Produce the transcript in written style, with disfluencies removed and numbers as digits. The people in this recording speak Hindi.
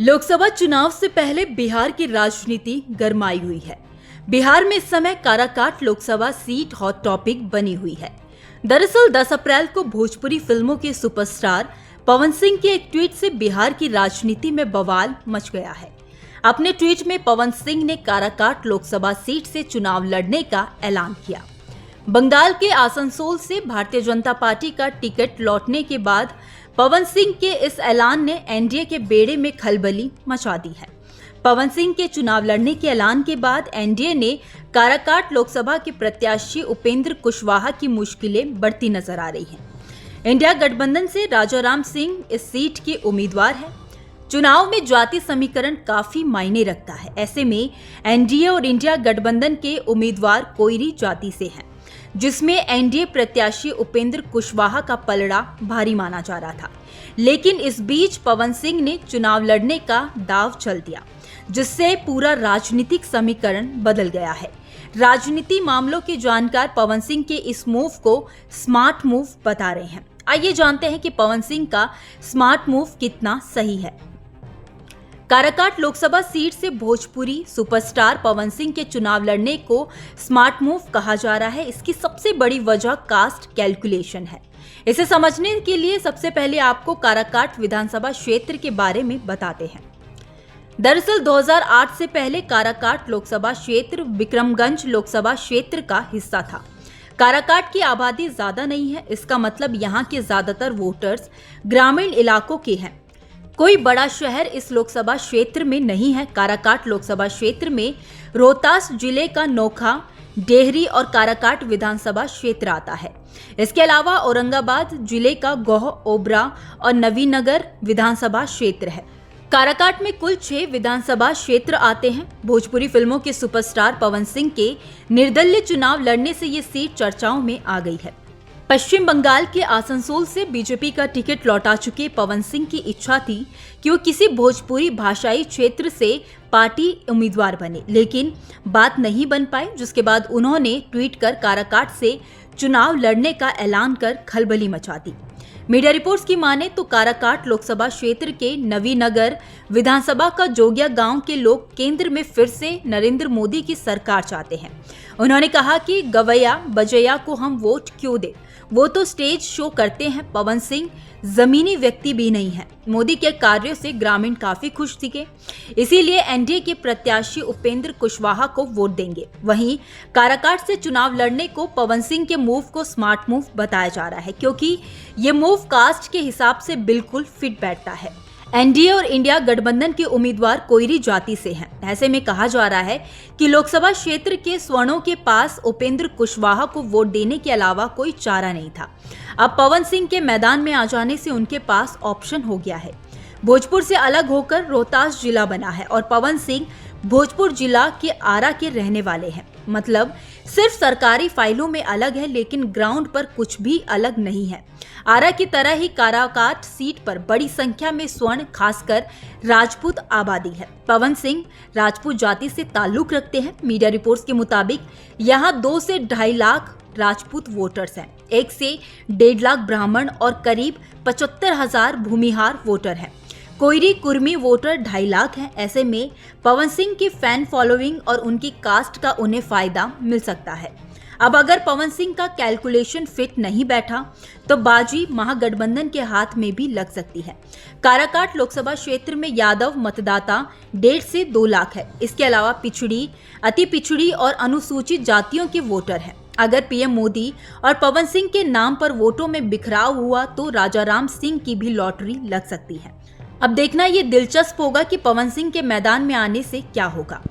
लोकसभा चुनाव से पहले बिहार की राजनीति गरमाई हुई है। बिहार में इस समय Karakat Lok Sabha seat hot topic बनी हुई है। दरअसल 10 अप्रैल को भोजपुरी फिल्मों के सुपरस्टार पवन सिंह के एक ट्वीट से बिहार की राजनीति में बवाल मच गया है। अपने ट्वीट में पवन सिंह ने काराकाट लोकसभा सीट से चुनाव लड़ने का ऐलान किया। बंगाल के आसनसोल से भारतीय जनता पार्टी का टिकट लौटने के बाद पवन सिंह के इस ऐलान ने एनडीए के बेड़े में खलबली मचा दी है। पवन सिंह के चुनाव लड़ने के ऐलान के बाद एनडीए ने काराकाट लोकसभा के प्रत्याशी उपेंद्र कुशवाहा की मुश्किलें बढ़ती नजर आ रही हैं। इंडिया गठबंधन से राजाराम सिंह इस सीट के उम्मीदवार हैं। चुनाव में जाति समीकरण काफी मायने रखता है। ऐसे में एनडीए और इंडिया गठबंधन के उम्मीदवार कोयरी जाति से हैं, जिसमें एनडीए प्रत्याशी उपेंद्र कुशवाहा का पलड़ा भारी माना जा रहा था। लेकिन इस बीच पवन सिंह ने चुनाव लड़ने का दांव चल दिया, जिससे पूरा राजनीतिक समीकरण बदल गया है। राजनीति मामलों के जानकार पवन सिंह के इस मूव को स्मार्ट मूव बता रहे हैं। आइए जानते हैं कि पवन सिंह का स्मार्ट मूव कितना सही है। काराकाट लोकसभा सीट से भोजपुरी सुपरस्टार पवन सिंह के चुनाव लड़ने को स्मार्ट मूव कहा जा रहा है। इसकी सबसे बड़ी वजह कास्ट कैलकुलेशन है। इसे समझने के लिए सबसे पहले आपको काराकाट विधानसभा क्षेत्र के बारे में बताते हैं। दरअसल 2008 से पहले काराकाट लोकसभा क्षेत्र विक्रमगंज लोकसभा क्षेत्र का हिस्सा था। काराकाट की आबादी ज्यादा नहीं है, इसका मतलब यहाँ के ज्यादातर वोटर्स ग्रामीण इलाकों के हैं। कोई बड़ा शहर इस लोकसभा क्षेत्र में नहीं है। काराकाट लोकसभा क्षेत्र में रोहतास जिले का नोखा, डेहरी और काराकाट विधानसभा क्षेत्र आता है। इसके अलावा औरंगाबाद जिले का गोह, ओबरा और नवीनगर विधानसभा क्षेत्र है। काराकाट में कुल 6 विधानसभा क्षेत्र आते हैं। भोजपुरी फिल्मों के सुपरस्टार पवन सिंह के निर्दलीय चुनाव लड़ने से ये सीट चर्चाओं में आ गई है। पश्चिम बंगाल के आसनसोल से बीजेपी का टिकट लौटा चुके पवन सिंह की इच्छा थी कि वो किसी भोजपुरी भाषाई क्षेत्र से पार्टी उम्मीदवार बने, लेकिन बात नहीं बन पाई, जिसके बाद उन्होंने ट्वीट कर काराकाट से चुनाव लड़ने का ऐलान कर खलबली मचा दी। मीडिया रिपोर्ट्स की माने तो काराकाट लोकसभा क्षेत्र के नवीनगर विधानसभा का जोगिया गांव के लोग केंद्र में फिर से नरेंद्र मोदी की सरकार चाहते हैं। उन्होंने कहा कि गवैया बजैया को हम वोट क्यों दें, वो तो स्टेज शो करते हैं। पवन सिंह जमीनी व्यक्ति भी नहीं है। मोदी के कार्यों से ग्रामीण काफी खुश थे, इसीलिए एनडीए के प्रत्याशी उपेंद्र कुशवाहा को वोट देंगे। वहीं काराकाट से चुनाव लड़ने को पवन सिंह के मूव को स्मार्ट मूव बताया जा रहा है, क्योंकि ये मूव कास्ट के हिसाब से बिल्कुल फिट बैठता है। एनडीए और इंडिया गठबंधन के उम्मीदवार कोयरी जाति से हैं। ऐसे में कहा जा रहा है कि लोकसभा क्षेत्र के स्वर्णों के पास उपेंद्र कुशवाहा को वोट देने के अलावा कोई चारा नहीं था। अब पवन सिंह के मैदान में आ जाने से उनके पास ऑप्शन हो गया है। भोजपुर से अलग होकर रोहतास जिला बना है और पवन सिंह भोजपुर जिला के आरा के रहने वाले हैं। मतलब सिर्फ सरकारी फाइलों में अलग है, लेकिन ग्राउंड पर कुछ भी अलग नहीं है। आरा की तरह ही काराकाट सीट पर बड़ी संख्या में स्वर्ण, खासकर राजपूत आबादी है। पवन सिंह राजपूत जाति से ताल्लुक रखते हैं। मीडिया रिपोर्ट्स के मुताबिक यहाँ 2 से 2.5 लाख राजपूत वोटर्स हैं, 1 से 1.5 लाख ब्राह्मण और करीब 75,000 भूमिहार वोटर हैं। कोयरी कुर्मी वोटर 2.5 लाख हैं। ऐसे में पवन सिंह की फैन फॉलोइंग और उनकी कास्ट का उन्हें फायदा मिल सकता है। अब अगर पवन सिंह का कैलकुलेशन फिट नहीं बैठा तो बाजी महागठबंधन के हाथ में भी लग सकती है। काराकाट लोकसभा क्षेत्र में यादव मतदाता 1.5 से 2 लाख है। इसके अलावा पिछड़ी, अति पिछड़ी और अनुसूचित जातियों के वोटर हैं। अगर पीएम मोदी और पवन सिंह के नाम पर वोटों में बिखराव हुआ तो राजाराम सिंह की भी लॉटरी लग सकती है। अब देखना ये दिलचस्प होगा कि पवन सिंह के मैदान में आने से क्या होगा।